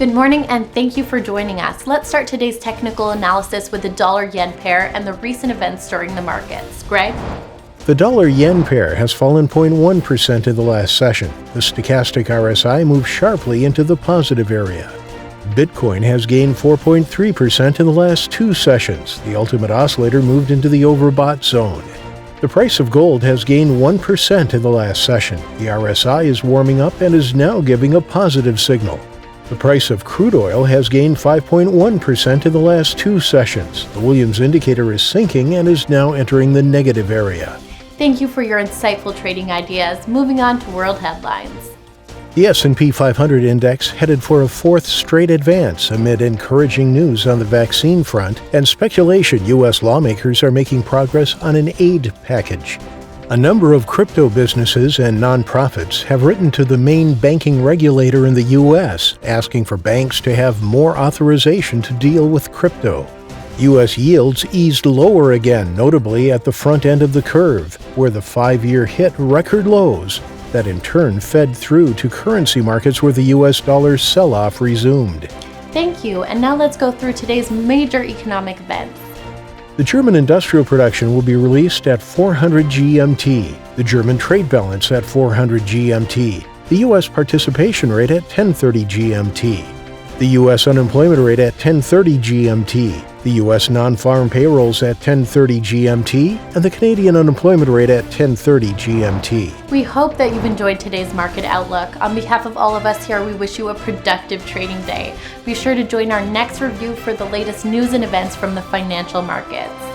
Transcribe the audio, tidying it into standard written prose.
Good morning and thank you for joining us. Let's start today's technical analysis with the dollar-yen pair and the recent events stirring the markets. Greg? The dollar-yen pair has fallen 0.1% in the last session. The stochastic RSI moved sharply into the positive area. Bitcoin has gained 4.3% in the last two sessions. The ultimate oscillator moved into the overbought zone. The price of gold has gained 1% in the last session. The RSI is warming up and is now giving a positive signal. The price of crude oil has gained 5.1% in the last two sessions. The Williams indicator is sinking and is now entering the negative area. Thank you for your insightful trading ideas. Moving on to world headlines. The S&P 500 index headed for a fourth straight advance amid encouraging news on the vaccine front and speculation U.S. lawmakers are making progress on an aid package. A number of crypto businesses and nonprofits have written to the main banking regulator in the U.S. asking for banks to have more authorization to deal with crypto. U.S. yields eased lower again, notably at the front end of the curve, where the 5-year hit record lows that in turn fed through to currency markets where the U.S. dollar sell-off resumed. Thank you, and now let's go through today's major economic events. The German industrial production will be released at 400 GMT, the German trade balance at 400 GMT, the U.S. participation rate at 1030 GMT, the U.S. unemployment rate at 1030 GMT, the U.S. non-farm payrolls at 1030 GMT, and the Canadian unemployment rate at 1030 GMT. We hope that you've enjoyed today's market outlook. On behalf of all of us here, we wish you a productive trading day. Be sure to join our next review for the latest news and events from the financial markets.